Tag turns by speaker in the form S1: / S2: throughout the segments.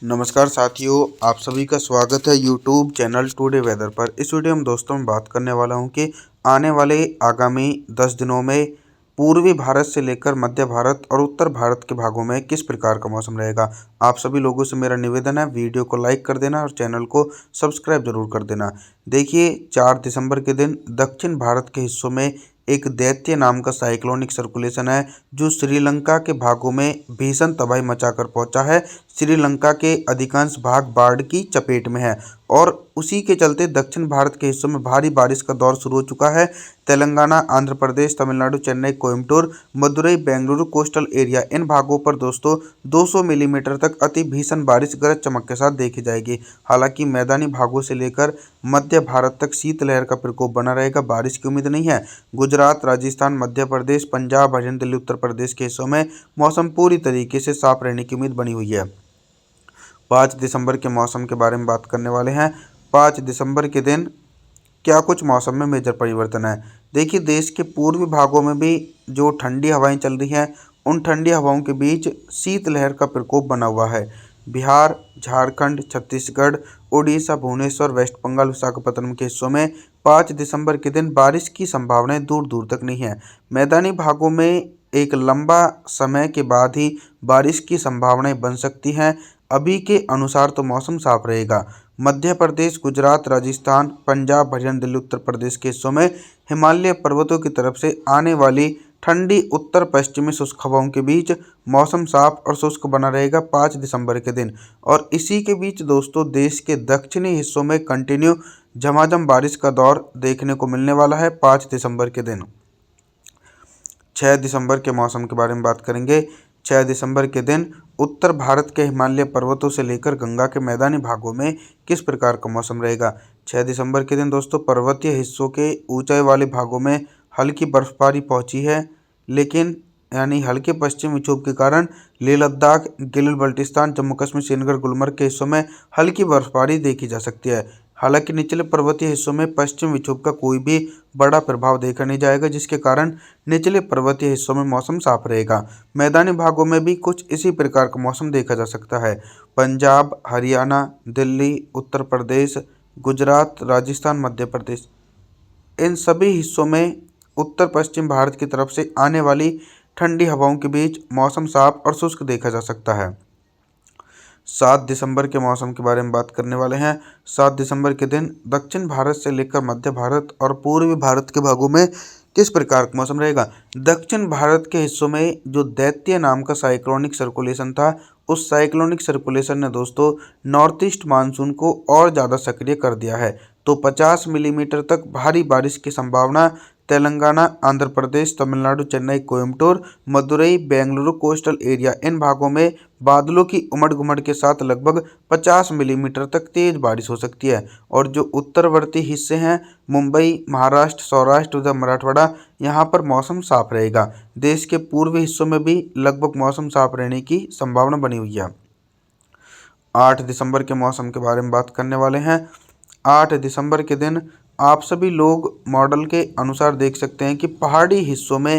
S1: नमस्कार साथियों, आप सभी का स्वागत है यूट्यूब चैनल टुडे वेदर पर। इस वीडियो में दोस्तों मैं बात करने वाला हूं कि आने वाले आगामी 10 दिनों में पूर्वी भारत से लेकर मध्य भारत और उत्तर भारत के भागों में किस प्रकार का मौसम रहेगा। आप सभी लोगों से मेरा निवेदन है, वीडियो को लाइक कर देना और चैनल को सब्सक्राइब जरूर कर देना। देखिए, 4 दिसंबर के दिन दक्षिण भारत के हिस्सों में एक दैत्य नाम का साइक्लोनिक सर्कुलेशन है जो श्रीलंका के भागों में भीषण तबाही मचाकर पहुंचा है। श्रीलंका के अधिकांश भाग बाढ़ की चपेट में है और उसी के चलते दक्षिण भारत के हिस्सों में भारी बारिश का दौर शुरू हो चुका है। तेलंगाना, आंध्र प्रदेश, तमिलनाडु, चेन्नई, कोयम्बटूर, मदुरई, बेंगलुरु कोस्टल एरिया, इन भागों पर दोस्तों 200 मिलीमीटर तक अति भीषण बारिश गरज चमक के साथ देखी जाएगी। हालांकि मैदानी भागों से लेकर मध्य भारत तक शीतलहर का प्रकोप बना रहेगा, बारिश की उम्मीद नहीं है। गुजरात, राजस्थान, मध्य प्रदेश, पंजाब, हरियाणा, दिल्ली, उत्तर प्रदेश के हिस्सों में मौसम पूरी तरीके से साफ रहने की उम्मीद बनी हुई है। 5 दिसंबर के मौसम के बारे में बात करने वाले हैं। 5 दिसंबर के दिन क्या कुछ मौसम में मेजर परिवर्तन है। देखिए, देश के पूर्वी भागों में भी जो ठंडी हवाएं चल रही हैं, उन ठंडी हवाओं के बीच शीतलहर का प्रकोप बना हुआ है। बिहार, झारखंड, छत्तीसगढ़, उड़ीसा, भुवनेश्वर, वेस्ट बंगाल, विशाखापत्तनम के हिस्सों में 5 दिसंबर के दिन बारिश की संभावनाएं दूर दूर तक नहीं है। मैदानी भागों में एक लंबा समय के बाद ही बारिश की संभावनाएं बन सकती हैं। अभी के अनुसार तो मौसम साफ रहेगा। मध्य प्रदेश, गुजरात, राजस्थान, पंजाब, हरियाणा, दिल्ली, उत्तर प्रदेश के हिस्सों में हिमालय पर्वतों की तरफ से आने वाली ठंडी उत्तर पश्चिमी शुष्क हवाओं के बीच मौसम साफ और शुष्क बना रहेगा 5 दिसंबर के दिन। और इसी के बीच दोस्तों देश के दक्षिणी हिस्सों में कंटिन्यू झमाझम बारिश का दौर देखने को मिलने वाला है 5 दिसंबर के दिन। 6 दिसंबर के मौसम के बारे में बात करेंगे। 6 दिसंबर के दिन उत्तर भारत के हिमालय पर्वतों से लेकर गंगा के मैदानी भागों में किस प्रकार का मौसम रहेगा। 6 दिसंबर के दिन दोस्तों पर्वतीय हिस्सों के ऊंचाई वाले भागों में हल्की बर्फबारी पहुंची है, लेकिन यानी हल्के पश्चिमी विक्षोभ के कारण लेह लद्दाख, गिलगित बल्टिस्तान, जम्मू कश्मीर, श्रीनगर, गुलमर्ग के हिस्सों में हल्की बर्फबारी देखी जा सकती है। हालांकि निचले पर्वतीय हिस्सों में पश्चिम विक्षोभ का कोई भी बड़ा प्रभाव देखा नहीं जाएगा, जिसके कारण निचले पर्वतीय हिस्सों में मौसम साफ रहेगा। मैदानी भागों में भी कुछ इसी प्रकार का मौसम देखा जा सकता है। पंजाब, हरियाणा, दिल्ली, उत्तर प्रदेश, गुजरात, राजस्थान, मध्य प्रदेश, इन सभी हिस्सों में उत्तर पश्चिम भारत की तरफ से आने वाली ठंडी हवाओं के बीच मौसम साफ और शुष्क देखा जा सकता है। 7 दिसंबर के मौसम के बारे में बात करने वाले हैं। 7 दिसंबर के दिन दक्षिण भारत से लेकर मध्य भारत और पूर्वी भारत के भागों में किस प्रकार का मौसम रहेगा। दक्षिण भारत के हिस्सों में जो दैत्य नाम का साइक्लोनिक सर्कुलेशन था, उस साइक्लोनिक सर्कुलेशन ने दोस्तों नॉर्थ ईस्ट मानसून को और ज़्यादा सक्रिय कर दिया है। तो 50 मिलीमीटर तक भारी बारिश की संभावना तेलंगाना, आंध्र प्रदेश, तमिलनाडु, चेन्नई, कोयम्बटूर, मदुरई, बेंगलुरु कोस्टल एरिया, इन भागों में बादलों की उमड़ घुमड़ के साथ लगभग 50 मिलीमीटर तक तेज बारिश हो सकती है। और जो उत्तरवर्ती हिस्से हैं, मुंबई, महाराष्ट्र, सौराष्ट्र, उधर मराठवाड़ा, यहाँ पर मौसम साफ रहेगा। देश के पूर्वी हिस्सों में भी लगभग मौसम साफ रहने की संभावना बनी हुई है। 8 दिसंबर के मौसम के बारे में बात करने वाले हैं। 8 दिसंबर के दिन आप सभी लोग मॉडल के अनुसार देख सकते हैं कि पहाड़ी हिस्सों में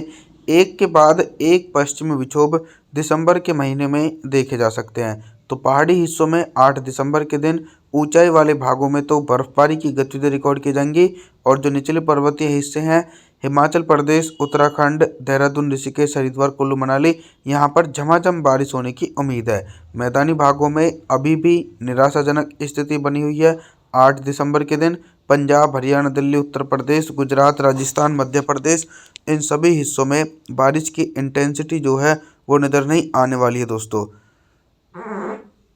S1: एक के बाद एक पश्चिमी विक्षोभ दिसंबर के महीने में देखे जा सकते हैं। तो पहाड़ी हिस्सों में 8 दिसंबर के दिन ऊंचाई वाले भागों में तो बर्फबारी की गतिविधि रिकॉर्ड की जाएंगी और जो निचले पर्वतीय हिस्से हैं, हिमाचल प्रदेश, उत्तराखंड, देहरादून, ऋषिकेश, हरिद्वार, कुल्लू मनाली, यहाँ पर झमाझम बारिश होने की उम्मीद है। मैदानी भागों में अभी भी निराशाजनक स्थिति बनी हुई है। 8 दिसंबर के दिन पंजाब, हरियाणा, दिल्ली, उत्तर प्रदेश, गुजरात, राजस्थान, मध्य प्रदेश, इन सभी हिस्सों में बारिश की इंटेंसिटी जो है वो नज़र नहीं आने वाली है दोस्तों।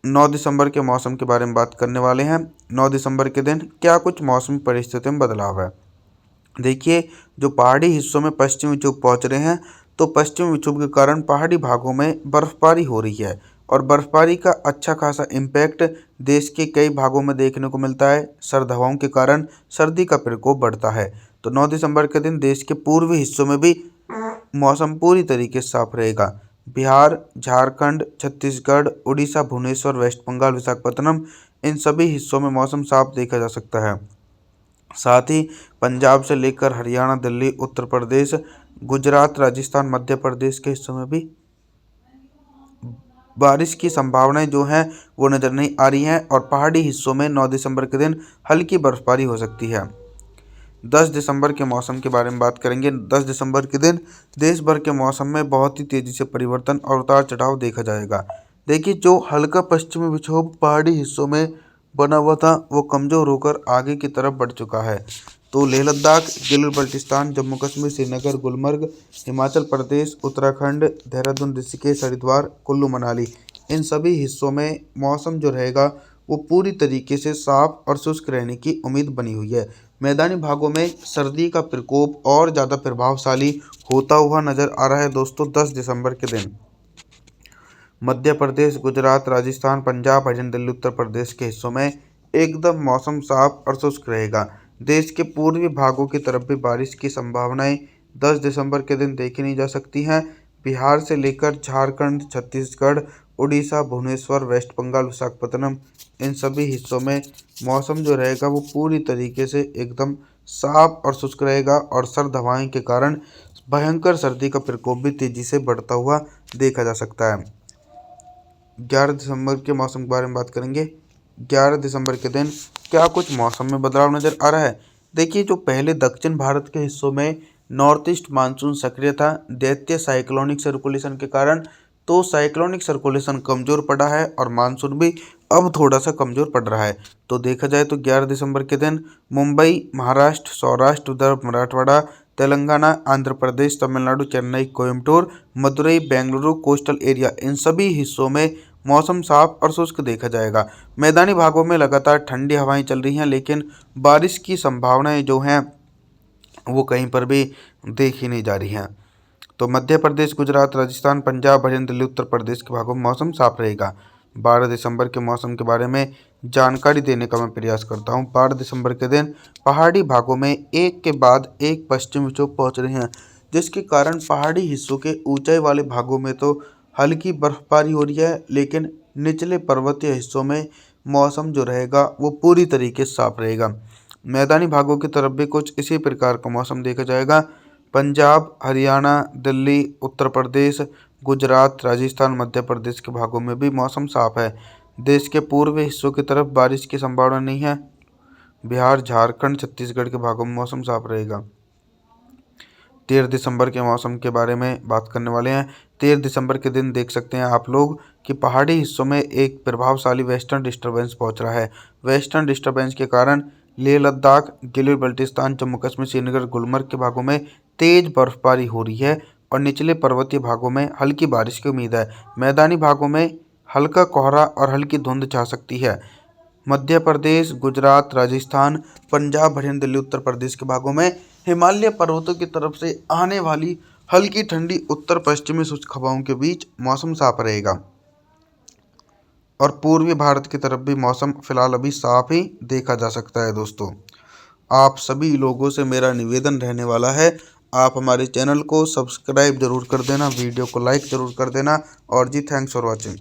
S1: 9 दिसंबर के मौसम के बारे में बात करने वाले हैं। 9 दिसंबर के दिन क्या कुछ मौसमी परिस्थितियों में बदलाव है। देखिए, जो पहाड़ी हिस्सों में पश्चिमी विक्षोभ पहुंच रहे हैं, तो पश्चिमी विक्षोभ के कारण पहाड़ी भागों में बर्फबारी हो रही है और बर्फबारी का अच्छा खासा इम्पैक्ट देश के कई भागों में देखने को मिलता है। सर्द हवाओं के कारण सर्दी का प्रकोप बढ़ता है। तो 9 दिसंबर के दिन देश के पूर्वी हिस्सों में भी मौसम पूरी तरीके से साफ रहेगा। बिहार, झारखंड, छत्तीसगढ़, उड़ीसा, भुवनेश्वर, वेस्ट बंगाल, विशाखापत्तनम, इन सभी हिस्सों में मौसम साफ देखा जा सकता है। साथ ही पंजाब से लेकर हरियाणा, दिल्ली, उत्तर प्रदेश, गुजरात, राजस्थान, मध्य प्रदेश के हिस्सों में भी बारिश की संभावनाएं जो हैं वो नज़र नहीं आ रही हैं और पहाड़ी हिस्सों में 9 दिसंबर के दिन हल्की बर्फबारी हो सकती है। 10 दिसंबर के मौसम के बारे में बात करेंगे। 10 दिसंबर के दिन देश भर के मौसम में बहुत ही तेज़ी से परिवर्तन और उतार चढ़ाव देखा जाएगा। देखिए, जो हल्का पश्चिमी विक्षोभ पहाड़ी हिस्सों में बना हुआ था वो कमज़ोर होकर आगे की तरफ बढ़ चुका है। तो लेह लद्दाख, गिलगित बल्टिस्तान, जम्मू कश्मीर, श्रीनगर, गुलमर्ग, हिमाचल प्रदेश, उत्तराखंड, देहरादून, ऋषिकेश, हरिद्वार, कुल्लू मनाली, इन सभी हिस्सों में मौसम जो रहेगा वो पूरी तरीके से साफ और शुष्क रहने की उम्मीद बनी हुई है। मैदानी भागों में सर्दी का प्रकोप और ज़्यादा प्रभावशाली होता हुआ नज़र आ रहा है दोस्तों 10 दिसंबर के दिन। मध्य प्रदेश, गुजरात, राजस्थान, पंजाब, हरियाणा, दिल्ली, उत्तर प्रदेश के हिस्सों में एकदम मौसम साफ और शुष्क रहेगा। देश के पूर्वी भागों की तरफ भी बारिश की संभावनाएं 10 दिसंबर के दिन देखी नहीं जा सकती हैं। बिहार से लेकर झारखंड, छत्तीसगढ़, उड़ीसा, भुवनेश्वर, वेस्ट बंगाल, विशाखापत्तनम, इन सभी हिस्सों में मौसम जो रहेगा वो पूरी तरीके से एकदम साफ और शुष्क रहेगा और सर्द हवाएं के कारण भयंकर सर्दी का प्रकोप भी तेजी से बढ़ता हुआ देखा जा सकता है। 11 दिसंबर के मौसम के बारे में बात करेंगे। 11 दिसंबर के दिन क्या कुछ मौसम में बदलाव नज़र आ रहा है। देखिए, जो पहले दक्षिण भारत के हिस्सों में नॉर्थ ईस्ट मानसून सक्रिय था दैत्य साइक्लोनिक सर्कुलेशन के कारण, तो साइक्लोनिक सर्कुलेशन कमज़ोर पड़ा है और मानसून भी अब थोड़ा सा कमज़ोर पड़ रहा है। तो देखा जाए तो 11 दिसंबर के दिन मुंबई, महाराष्ट्र, सौराष्ट्र, विदर्भ, मराठवाड़ा, तेलंगाना, आंध्र प्रदेश, तमिलनाडु, चेन्नई, कोयम्बटूर, मदुरई, बेंगलुरु, कोस्टल एरिया, इन सभी हिस्सों में मौसम साफ और शुष्क देखा जाएगा। मैदानी भागों में लगातार ठंडी हवाएं चल रही हैं, लेकिन बारिश की संभावनाएं जो हैं वो कहीं पर भी देखी नहीं जा रही हैं। तो मध्य प्रदेश, गुजरात, राजस्थान, पंजाब, हरियाणा, दिल्ली, उत्तर प्रदेश के भागों में मौसम साफ रहेगा। 12 दिसंबर के मौसम के बारे में जानकारी देने का मैं प्रयास करता हूँ। 12 दिसंबर के दिन पहाड़ी भागों में एक के बाद एक पश्चिमी विक्षोभ पहुँच रहे हैं, जिसके कारण पहाड़ी हिस्सों के ऊंचाई वाले भागों में तो हल्की बर्फबारी हो रही है, लेकिन निचले पर्वतीय हिस्सों में मौसम जो रहेगा वो पूरी तरीके से साफ रहेगा। मैदानी भागों की तरफ भी कुछ इसी प्रकार का मौसम देखा जाएगा। पंजाब, हरियाणा, दिल्ली, उत्तर प्रदेश, गुजरात, राजस्थान, मध्य प्रदेश के भागों में भी मौसम साफ है। देश के पूर्वी हिस्सों की तरफ बारिश की संभावना नहीं है। बिहार, झारखंड, छत्तीसगढ़ के भागों में मौसम साफ रहेगा। 13 दिसंबर के मौसम के बारे में बात करने वाले हैं। 13 दिसंबर के दिन देख सकते हैं आप लोग कि पहाड़ी हिस्सों में एक प्रभावशाली वेस्टर्न डिस्टर्बेंस पहुंच रहा है। वेस्टर्न डिस्टर्बेंस के कारण लेह लद्दाख, गिलगित बल्टिस्तान, जम्मू कश्मीर, श्रीनगर, गुलमर्ग के भागों में तेज बर्फबारी हो रही है और निचले पर्वतीय भागों में हल्की बारिश की उम्मीद है। मैदानी भागों में हल्का कोहरा और हल्की धुंध छा सकती है। मध्य प्रदेश, गुजरात, राजस्थान, पंजाब, हरियाणा, दिल्ली, उत्तर प्रदेश के भागों में हिमालय पर्वतों की तरफ से आने वाली हल्की ठंडी उत्तर पश्चिमी शुष्क हवाओं के बीच मौसम साफ रहेगा और पूर्वी भारत की तरफ भी मौसम फिलहाल अभी साफ ही देखा जा सकता है। दोस्तों, आप सभी लोगों से मेरा निवेदन रहने वाला है, आप हमारे चैनल को सब्सक्राइब जरूर कर देना, वीडियो को लाइक ज़रूर कर देना और जी थैंक्स फॉर वॉचिंग।